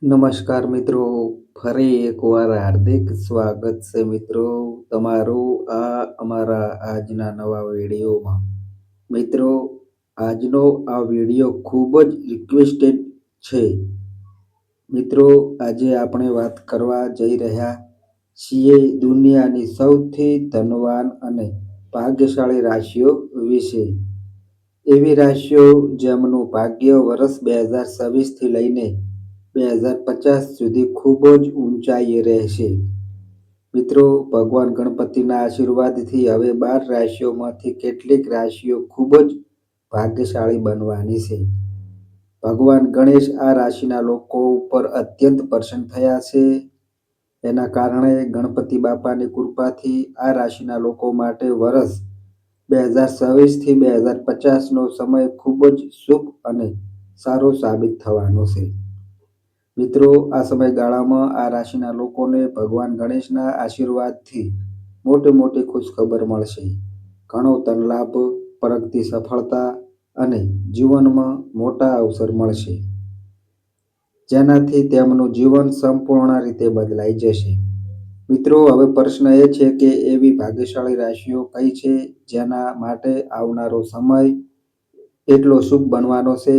નમસ્કાર મિત્રો, ફરી એકવાર હાર્દિક સ્વાગત છે મિત્રો તમારું અમારા આજના નવા વિડીયોમાં. મિત્રો, આજનો આ વિડીયો ખૂબ જ રિક્વેસ્ટેડ છે. મિત્રો, આજે આપણે વાત કરવા જઈ રહ્યા છીએ દુનિયાની સૌથી ધનવાન અને ભાગ્યશાળી રાશિઓ વિશે. એવી રાશિઓ જેમનું ભાગ્ય વર્ષ 2026થી લઈને 2050 સુધી ખૂબ જ ઊંચાઈએ રહેશે. મિત્રો, ભગવાન ગણપતિના આશીર્વાદથી હવે 12 રાશિઓમાંથી કેટલીક રાશિઓ ખૂબ જ ભાગ્યશાળી બનવાની છે. ભગવાન ગણેશ આ રાશિના લોકો ઉપર અત્યંત પ્રસન્ન થયા છે. એના કારણે ગણપતિ બાપાની કૃપાથી આ રાશિના લોકો માટે વર્ષ 2026થી 2050નો સમય ખૂબ જ શુભ અને સારો સાબિત થવાનો છે. મિત્રો, આ સમયગાળામાં આ રાશિના લોકોને ભગવાન ગણેશના આશીર્વાદથી મોટી મોટી ખુશખબર મળશે. ઘણો ધન લાભ, પ્રગતિ, સફળતા અને જીવનમાં મોટા અવસર મળશે, જેનાથી તેમનું જીવન સંપૂર્ણ રીતે બદલાઈ જશે. મિત્રો, હવે પ્રશ્ન એ છે કે એવી ભાગ્યશાળી રાશિઓ કઈ છે જેના માટે આવનારો સમય એટલો શુભ બનવાનો છે?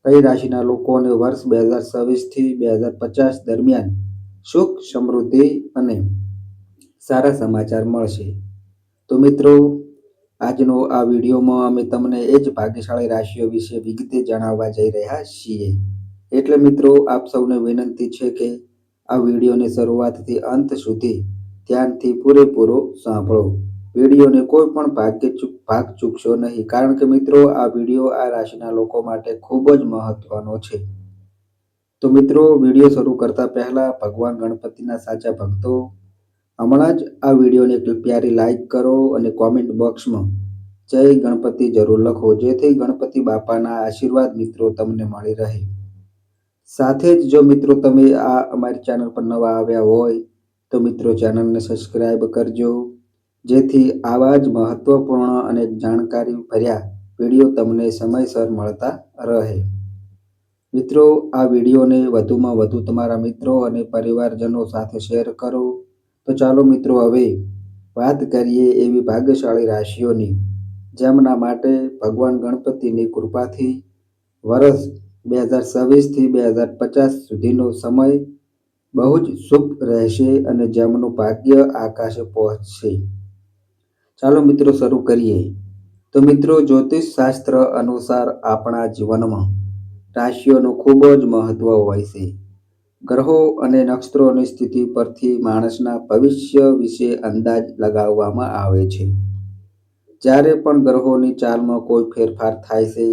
કઈ રાશિના લોકોને વર્ષ 2026થી 2050 દરમિયાન સુખ, સમૃદ્ધિ અને સારા સમાચાર મળશે? તો મિત્રો, આજનો આ વિડીયોમાં અમે તમને એ જ ભાગ્યશાળી રાશિઓ વિશે વિગતે જણાવવા જઈ રહ્યા છીએ. એટલે મિત્રો, આપ સૌને વિનંતી છે કે આ વિડીયોને શરૂઆતથી અંત સુધી ધ્યાનથી પૂરેપૂરો સાંભળો. વિડીયોને કોઈ પણ ભાગ ચૂકશો નહીં, કારણ કે મિત્રો, આ વિડીયો આ રાશિના લોકો માટે ખૂબ જ મહત્વનો છે. તો મિત્રો, વિડીયો શરૂ કરતા પહેલા ભગવાન ગણપતિના સાચા ભક્તો હમણાં જ આ વિડીયોને એક પ્યારી લાઈક કરો અને કોમેન્ટ બોક્સમાં જય ગણપતિ જરૂર લખો, જેથી ગણપતિ બાપાના આશીર્વાદ મિત્રો તમને મળી રહે. સાથે જ જો મિત્રો તમે આ અમારી ચેનલ પર નવા આવ્યા હોય તો મિત્રો ચેનલને સબસ્ક્રાઈબ કરજો, જેથી આવા જ મહત્વપૂર્ણ અને જાણકારી ભર્યા વિડીયો તમને સમયસર મળતા રહે. મિત્રો, આ વિડીયોને વધુમાં વધુ તમારા મિત્રો અને પરિવારજનો સાથે શેર કરો. તો ચાલો મિત્રો, હવે વાત કરીએ એવી ભાગ્યશાળી રાશિઓની જેમના માટે ભગવાન ગણપતિની કૃપાથી વર્ષ 2026થી 2050 સુધીનો સમય બહુ જ શુભ રહેશે અને જેમનું ભાગ્ય આકાશે પહોંચશે. ચાલો મિત્રો, શરૂ કરીએ. તો મિત્રો, જ્યોતિષ શાસ્ત્ર અનુસાર આપણા જીવનમાં રાશિઓનું ખૂબ જ મહત્વ હોય છે. ગ્રહો અને નક્ષત્રોની સ્થિતિ પરથી માણસના ભવિષ્ય વિશે અંદાજ લગાવવામાં આવે છે. જ્યારે પણ ગ્રહોની ચાલમાં કોઈ ફેરફાર થાય છે,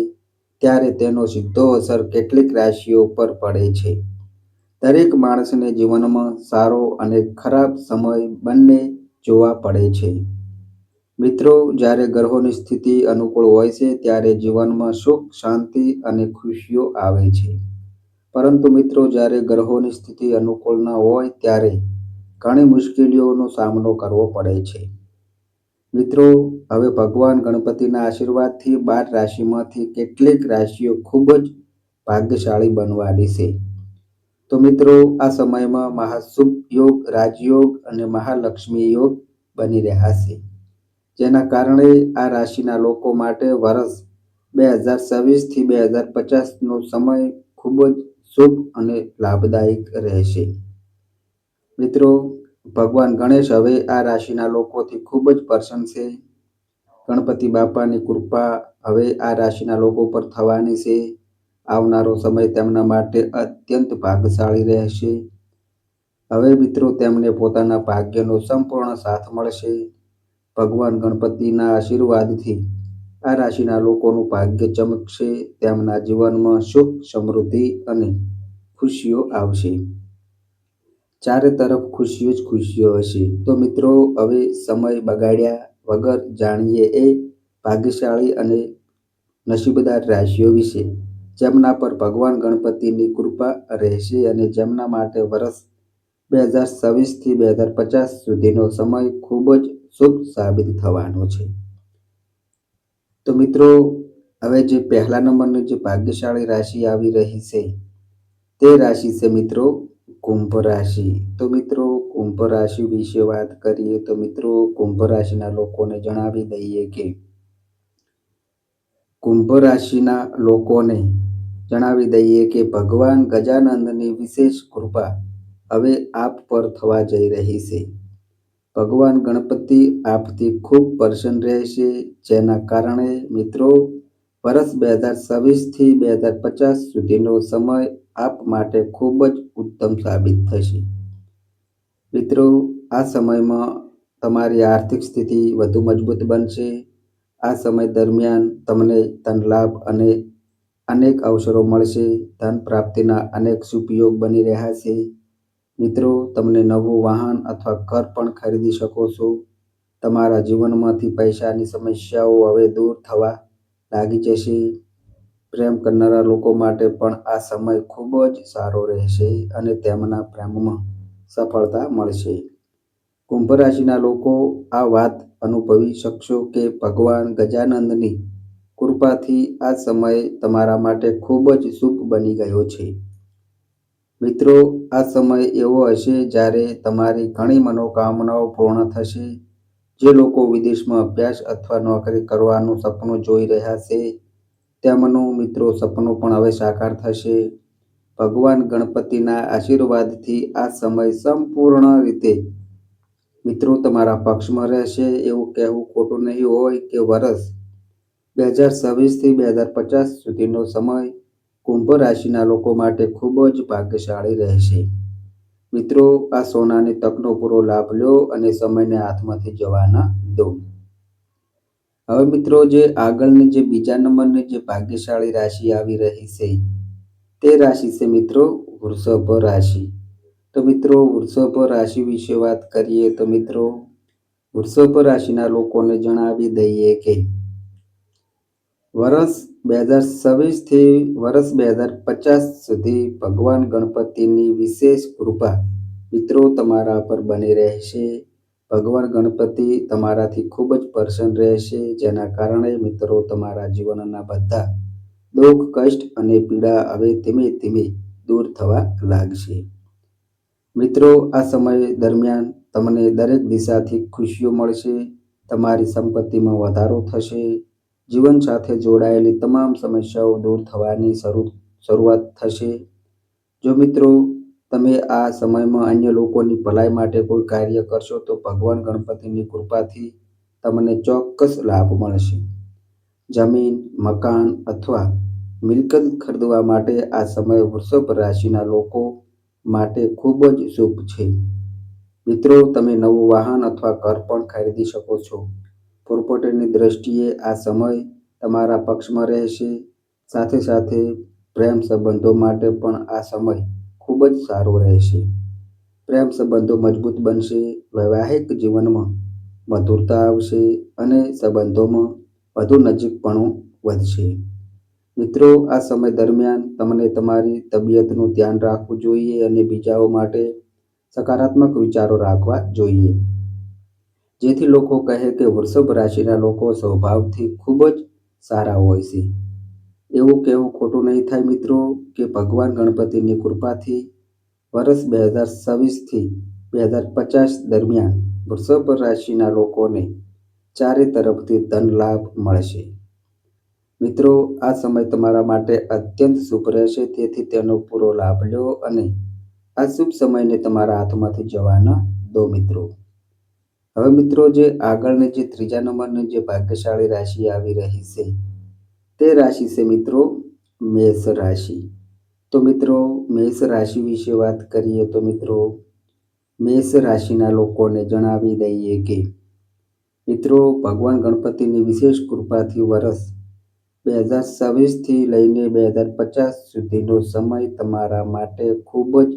ત્યારે તેનો સીધો અસર કેટલીક રાશિઓ પર પડે છે. દરેક માણસને જીવનમાં સારો અને ખરાબ સમય બંને જોવા પડે છે. મિત્રો, જ્યારે ગ્રહોની સ્થિતિ અનુકૂળ હોય છે ત્યારે જીવનમાં સુખ, શાંતિ અને ખુશીઓ આવે છે. પરંતુ મિત્રો, જ્યારે ગ્રહોની સ્થિતિ અનુકૂળ ન હોય ત્યારે ઘણી મુશ્કેલીઓનો સામનો કરવો પડે છે. મિત્રો, હવે ભગવાન ગણપતિના આશીર્વાદથી 12 રાશિમાંથી કેટલીક રાશિઓ ખૂબ જ ભાગ્યશાળી બનવાની છે. તો મિત્રો, આ સમયમાં મહાશુભ યોગ, રાજયોગ અને મહાલક્ષ્મી યોગ બની રહ્યા છે, જેના કારણે આ રાશિના લોકો માટે વર્ષ 2026થી 2050નો સમય ખૂબ જ શુભ અને લાભદાયક રહેશે. મિત્રો, ભગવાન ગણેશ હવે આ રાશિના લોકોથી ખૂબ જ પ્રસન્ન છે. ગણપતિ બાપાની કૃપા હવે આ રાશિના લોકો પર થવાની છે. આવનારો સમય તેમના માટે અત્યંત ભાગ્યશાળી રહેશે. હવે મિત્રો, તેમને પોતાના ભાગ્યનો સંપૂર્ણ સાથ મળશે. ભગવાન ગણપતિના આશીર્વાદથી આ રાશિના લોકોનું ભાગ્ય ચમકશે. તેમના જીવનમાં સુખ, સમૃદ્ધિ અને ખુશીઓ આવશે. ચારે તરફ ખુશીઓ જ ખુશીઓ હશે. તો મિત્રો, હવે સમય બગાડ્યા વગર જાણીએ એ ભાગ્યશાળી અને નસીબદાર રાશિઓ વિશે જેમના પર ભગવાન ગણપતિની કૃપા રહેશે અને જેમના માટે વર્ષ 2026થી 2050 સુધીનો સમય ખૂબ જ શુભ સાબિત થવાનો છે. તો મિત્રો, હવે જે પહેલા નંબરની જે ભાગ્યશાળી રાશિ આવી રહી છે તે રાશિ છે મિત્રો કુંભ રાશિ. તો મિત્રો કુંભ રાશિ વિશે વાત કરીએ તો મિત્રો કુંભ રાશિના લોકોને જણાવી દઈએ કે ભગવાન ગજાનંદની વિશેષ કૃપા હવે આપ પર થવા જઈ રહી છે. ભગવાન ગણપતિ આપથી ખૂબ પ્રસન્ન રહેશે, જેના કારણે મિત્રો વર્ષ 2026 થી 2050 સુધીનો સમય આપ માટે ખૂબ જ ઉત્તમ સાબિત થશે. મિત્રો આ સમયમાં તમારી આર્થિક સ્થિતિ વધુ મજબૂત બનશે. આ સમય દરમિયાન તમને ધન લાભ અને અનેક અવસરો મળશે. ધન પ્રાપ્તિના અનેક શુભ યોગ બની રહ્યા છે. મિત્રો તમને નવું વાહન અથવા ઘર પણ ખરીદી શકો છો. તમારા જીવનમાંથી પૈસાની સમસ્યાઓ હવે દૂર થવા લાગી જશે. પ્રેમ કરનારા લોકો માટે પણ આ સમય ખૂબ જ સારો રહેશે અને તેમના પ્રેમમાં સફળતા મળશે. કુંભ રાશિના લોકો આ વાત અનુભવી શકશો કે ભગવાન ગજાનંદની કૃપાથી આ સમય તમારા માટે ખૂબ જ શુભ બની ગયો છે. મિત્રો આ સમય એવો હશે જ્યારે તમારી ઘણી મનોકામનાઓ પૂર્ણ થશે. જે લોકો વિદેશમાં અભ્યાસ અથવા નોકરી કરવાનું સપનું જોઈ રહ્યા છે, તેમનું મિત્રો સપનું પણ હવે સાકાર થશે. ભગવાન ગણપતિના આશીર્વાદથી આ સમય સંપૂર્ણ રીતે મિત્રો તમારા પક્ષમાં રહેશે. એવું કહેવું ખોટું નહીં હોય કે વર્ષ 2026 થી 2050 સુધીનો સમય કુંભ રાશિના લોકો માટે ખૂબ જ ભાગ્યશાળી રહેશે. મિત્રો આ સોનાની તકનો પૂરો લાભ લો અને સમયને હાથમાંથી જવા ન દો. હવે મિત્રો આગળની બીજા નંબરની ભાગ્યશાળી રાશિ આવી રહી છે, તે રાશિ છે મિત્રો વૃષભ રાશિ. તો મિત્રો વૃષભ રાશિ વિશે વાત કરીએ તો મિત્રો વૃષભ રાશિના લોકોને જણાવી દઈએ કે વર્ષ 2026 થી વર્ષ 2050 સુધી ભગવાન ગણપતિની વિશેષ કૃપા મિત્રો તમારા પર બની રહેશે. ભગવાન ગણપતિ તમારાથી ખૂબ જ પ્રસન્ન રહેશે, જેના કારણે મિત્રો તમારા જીવનના બધા દુઃખ, કષ્ટ અને પીડા હવે ધીમે ધીમે દૂર થવા લાગશે. મિત્રો આ સમય દરમિયાન તમને દરેક દિશાથી ખુશીઓ મળશે. તમારી સંપત્તિમાં વધારો થશે. જીવન સાથે જોડાયેલી તમામ સમસ્યાઓ દૂર થવાની શરૂઆત થશે. જો મિત્રો તમે આ સમયમાં અન્ય લોકોની ભલાઈ માટે કોઈ કાર્ય કરશો તો ભગવાન ગણપતિની કૃપાથી તમને ચોક્કસ લાભ મળશે. જમીન, મકાન અથવા મિલકત ખરીદવા માટે આ સમય વૃષભ રાશિના લોકો માટે ખૂબ જ શુભ છે. મિત્રો તમે નવું વાહન અથવા ઘર પણ ખરીદી શકો છો. પ્રોપર્ટીની દ્રષ્ટિએ આ સમય તમારા પક્ષમાં રહેશે. સાથે સાથે પ્રેમ સંબંધો માટે પણ આ સમય ખૂબ જ સારો રહેશે. પ્રેમ સંબંધો મજબૂત બનશે. વૈવાહિક જીવનમાં મધુરતા આવશે અને સંબંધોમાં વધુ નજીકપણું વધશે. મિત્રો આ સમય દરમિયાન તમને તમારી તબિયતનું ધ્યાન રાખવું જોઈએ અને બીજાઓ માટે સકારાત્મક વિચારો રાખવા જોઈએ. જેથી લોકો કહે કે વૃષભ રાશિના લોકો સ્વભાવથી ખૂબ જ સારા હોય છે. એવું કહેવું ખોટું નહીં થાય મિત્રો કે ભગવાન ગણપતિની કૃપાથી વર્ષ 2026 થી 2050 દરમિયાન વૃષભ રાશિના લોકોને ચારે તરફથી ધન લાભ મળશે. મિત્રો આ સમય તમારા માટે અત્યંત શુભ રહેશે, તેથી તેનો પૂરો લાભ લો અને આ શુભ સમયને તમારા હાથમાંથી જવા ન દો મિત્રો. હવે મિત્રો આગળની ત્રીજા નંબરની ભાગ્યશાળી રાશિ આવી રહી છે, તે રાશિ છે મિત્રો મેષ રાશિ. તો મિત્રો મેષ રાશિ વિશે વાત કરીએ તો મિત્રો મેષ રાશિના લોકોને જણાવી દઈએ કે મિત્રો ભગવાન ગણપતિની વિશેષ કૃપાથી વર્ષ 2026 થી લઈને 2050 સુધીનો સમય તમારા માટે ખૂબ જ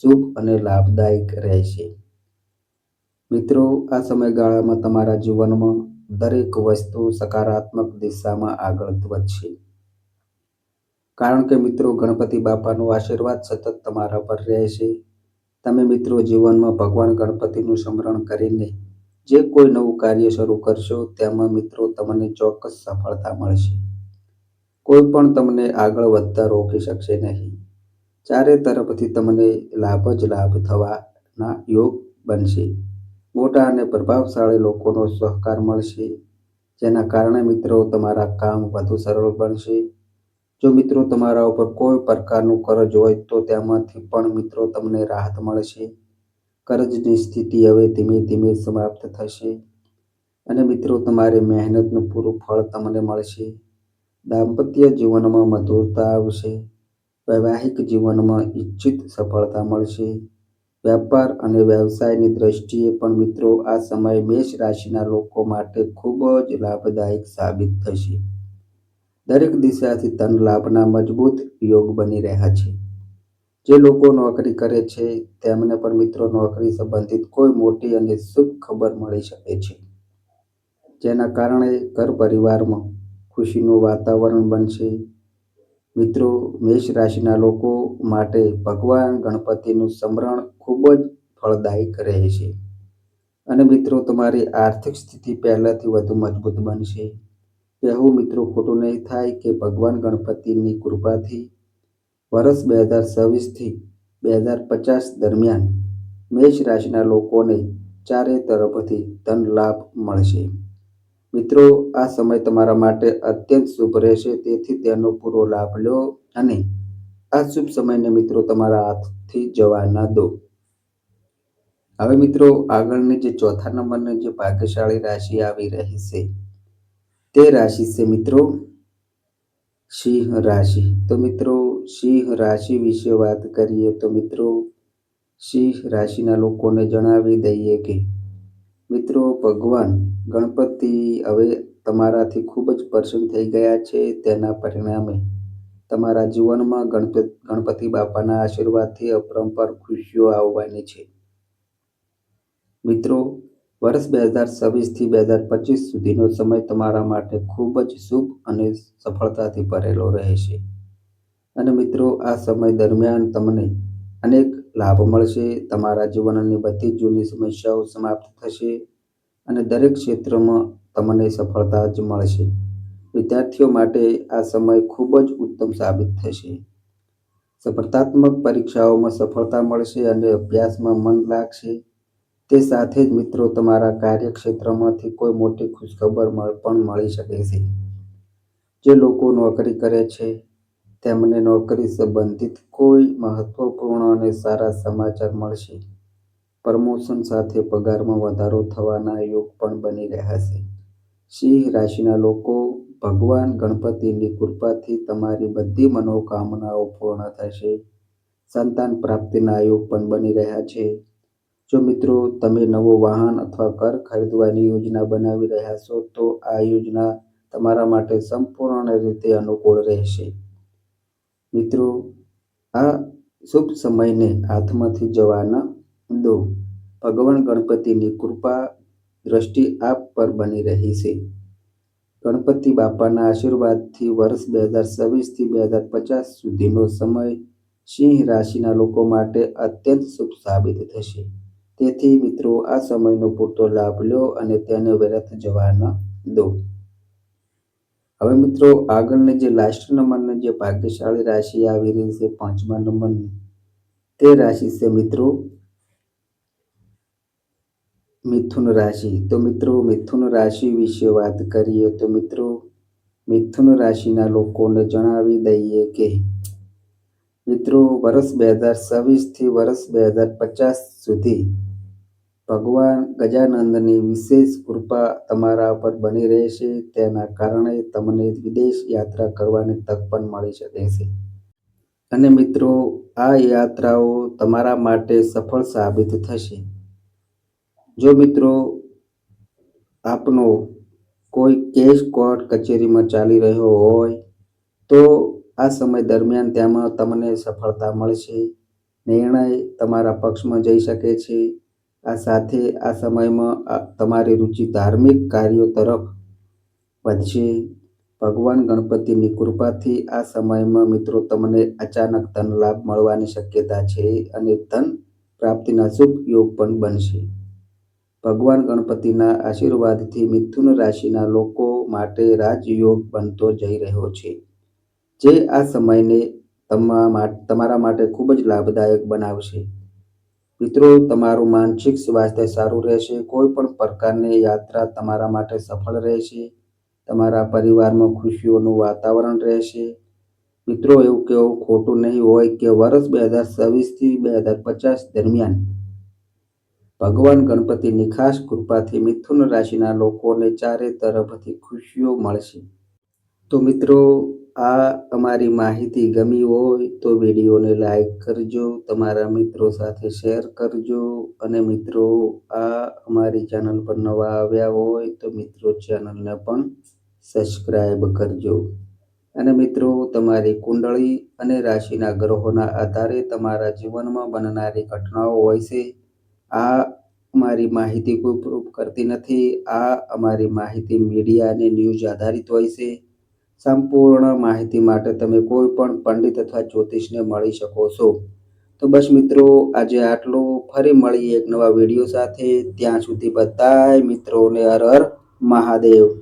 શુભ અને લાભદાયક રહેશે. મિત્રો આ સમયગાળામાં તમારા જીવનમાં દરેક વસ્તુ સકારાત્મક દિશામાં આગળ વધશે. કારણ કે મિત્રો ગણપતિ બાપાનો આશીર્વાદ સતત તમારા પર રહેશે. તમે મિત્રો જીવનમાં ભગવાન ગણપતિનું સ્મરણ કરીને જે કોઈ નવું કાર્ય શરૂ કરશો તેમાં મિત્રો તમને ચોક્કસ સફળતા મળશે. કોઈ પણ તમને આગળ વધતા રોકી શકશે નહીં. ચારે તરફથી તમને લાભ જ લાભ થવાના યોગ બનશે. મોટા અને પ્રભાવશાળી લોકોનો સહકાર મળશે, જેના કારણે મિત્રો તમારા કામ વધુ સરળ બનશે. જો મિત્રો તમારા ઉપર કોઈ પ્રકારનું કર્જ હોય તો તેમાંથી પણ મિત્રો તમને રાહત મળશે. કર્જની સ્થિતિ હવે ધીમે ધીમે સમાપ્ત થશે અને મિત્રો તમારી મહેનતનું પૂરું ફળ તમને મળશે. દાંપત્ય જીવનમાં મધુરતા આવશે. વૈવાહિક જીવનમાં ઈચ્છિત સફળતા મળશે. વ્યાપાર અને વ્યવસાયની દ્રષ્ટિએ પણ મિત્રો આ સમય મેષ રાશિના લોકો માટે ખૂબ જ લાભદાયક સાબિત થશે. દરેક દિશાથી ધન લાભના મજબૂત યોગ બની રહ્યા છે. જે લોકો નોકરી કરે છે તેમને પણ મિત્રો નોકરી સંબંધિત કોઈ મોટી અને શુભ ખબર મળી શકે છે, જેના કારણે ઘર પરિવારમાં ખુશીનું વાતાવરણ બનશે. મિત્રો મેષ રાશિના લોકો માટે ભગવાન ગણપતિનું સ્મરણ ખૂબ જ ફળદાયક રહેશે અને મિત્રો તમારી આર્થિક સ્થિતિ પહેલાથી વધુ મજબૂત બનશે. કહેવું મિત્રો ખોટું નહીં થાય કે ભગવાન ગણપતિની કૃપાથી વર્ષ 2026થી 2050 દરમિયાન મેષ રાશિના લોકોને ચારે તરફથી ધન લાભ મળશે. મિત્રો આ સમય તમારા માટે અત્યંત શુભ રહેશે, તેથી તેનો પૂરો લાભ લો અને આ શુભ સમયને મિત્રો તમારા હાથથી જવા ના દો. હવે મિત્રો આગળની જે ચોથા નંબરની જે ભાગ્યશાળી રાશિ આવી રહી છે તે રાશિ છે મિત્રો સિંહ રાશિ. તો મિત્રો સિંહ રાશિ વિશે વાત કરીએ તો મિત્રો સિંહ રાશિના લોકોને જણાવી દઈએ કે મિત્રો ભગવાન ગણપતિ હવે તમારાથી ખૂબ જ પ્રસન્ન થઈ ગયા છે. તેના પરિણામે તમારા જીવનમાં ગણપતિ બાપાના આશીર્વાદથી અપરંપાર ખુશીઓ આવવાની છે. મિત્રો વર્ષ 2026થી 2025 સુધીનો સમય તમારા માટે ખૂબ જ શુભ અને સફળતાથી ભરેલો રહેશે અને મિત્રો આ સમય દરમિયાન તમને અનેક લાભ મળશે. તમારા જીવનની બધી જૂની સમસ્યાઓ સમાપ્ત થશે અને દરેક ક્ષેત્રમાં તમને સફળતા જ મળશે. વિદ્યાર્થીઓ માટે આ સમય ખૂબ જ ઉત્તમ સાબિત થશે. સ્પર્ધાત્મક પરીક્ષાઓમાં સફળતા મળશે અને અભ્યાસમાં મન લાગશે. તે સાથે જ મિત્રો તમારા કાર્યક્ષેત્રમાંથી કોઈ મોટી ખુશખબર પણ મળી શકે છે. જે લોકો નોકરી કરે છે તેમને નોકરી સંબંધિત કોઈ મહત્વપૂર્ણ અને સારા સમાચાર મળશે. પ્રમોશન સાથે પગારમાં વધારો થવાના યોગ પણ બની રહ્યા છે. સિંહ રાશિના લોકો ભગવાન ગણપતિની કૃપાથી તમારી બધી મનોકામનાઓ પૂર્ણ થશે. સંતાન પ્રાપ્તિના યોગ પણ બની રહ્યા છે. જો મિત્રો તમે નવું વાહન અથવા ઘર ખરીદવાની યોજના બનાવી રહ્યા છો તો આ યોજના તમારા માટે સંપૂર્ણ રીતે અનુકૂળ રહેશે. મિત્રો આ શુભ સમયને હાથમાંથી જવા ન દો. ભગવાન ગણપતિની કૃપા દ્રષ્ટિ આપ પર બની રહી છે. ગણપતિ બાપાના આશીર્વાદથી વર્ષ 2026થી 2050 સુધીનો સમય સિંહ રાશિના લોકો માટે અત્યંત શુભ સાબિત થશે. તેથી મિત્રો આ સમયનો પૂરતો લાભ લો અને તેને વ્યર્થ જવા ન દો. હવે મિત્રો આગળની જે લાસ્ટ નંબરની જે ભાગ્યશાળી રાશિ આવી રહી છે પાંચમા નંબરની, તે રાશિ છે મિત્રો મિથુન રાશિ. તો મિત્રો મિથુન રાશિ વિશે વાત કરીએ તો મિત્રો મિથુન રાશિના લોકોને જણાવી દઈએ કે મિત્રો વર્ષ 2026થી વર્ષ 2050 સુધી ભગવાન ગજાનંદની વિશેષ કૃપા તમારા પર બની રહેશે. તેના કારણે તમને વિદેશ યાત્રા કરવાની તક પણ મળી શકે છે અને મિત્રો આ યાત્રાઓ તમારા માટે સફળ સાબિત થશે. જો મિત્રો આપનો કોઈ કેસ કોર્ટ કચેરીમાં ચાલી રહ્યો હોય તો આ સમય દરમિયાન તેમાં તમને સફળતા મળશે. નિર્ણય તમારા પક્ષમાં જઈ શકે છે. આ સાથે આ સમયમાં તમારી રુચિ ધાર્મિક કાર્યો તરફ વધશે. ભગવાન ગણપતિની કૃપાથી આ સમયમાં મિત્રો તમને અચાનક ધન લાભ મળવાની શક્યતા છે અને ધન પ્રાપ્તિના શુભ યોગ પણ બનશે. ભગવાન ગણપતિના આશીર્વાદથી મિથુન રાશિના લોકો માટે રાજયોગ બનતો જઈ રહ્યો છે, જે આ સમયને તમારા માટે ખૂબ જ લાભદાયક બનાવશે. મિત્રો, તમારું માનસિક સ્વાસ્થ્ય સારું રહેશે. કોઈ પણ પ્રકારની યાત્રા તમારા માટે સફળ રહેશે. તમારા પરિવારમાં ખુશીઓનું વાતાવરણ રહેશે. મિત્રો, એવું કહેવું ખોટું નહીં હોય કે વર્ષ 2026 થી 2050 દરમિયાન ભગવાન ગણપતિની ખાસ કૃપાથી મિથુન રાશિના લોકોને ચારે તરફથી ખુશીઓ મળશે. તો મિત્રો, આ અમારી માહિતી ગમી હોય તો વિડીયોને લાઈક કરજો, તમારા મિત્રો સાથે શેર કરજો અને મિત્રો, આ અમારી ચેનલ પર નવા આવ્યા હોય તો મિત્રો ચેનલને પણ સબસ્ક્રાઈબ કરજો. અને મિત્રો, તમારી કુંડળી અને રાશિના ગ્રહોના આધારે તમારા જીવનમાં બનનારી ઘટનાઓ હોય છે. આ અમારી માહિતી કોઈ પ્રૂફ કરતી નથી. આ અમારી માહિતી મીડિયા અને ન્યૂઝ આધારિત હોય છે. સંપૂર્ણ માહિતી માટે તમે કોઈ પણ પંડિત અથવા જ્યોતિષને મળી શકો છો. તો બસ મિત્રો, આજે આટલું. ફરી મળીએ એક નવા વિડીયો સાથે. ત્યાં સુધી બધાય મિત્રોને હર હર મહાદેવ.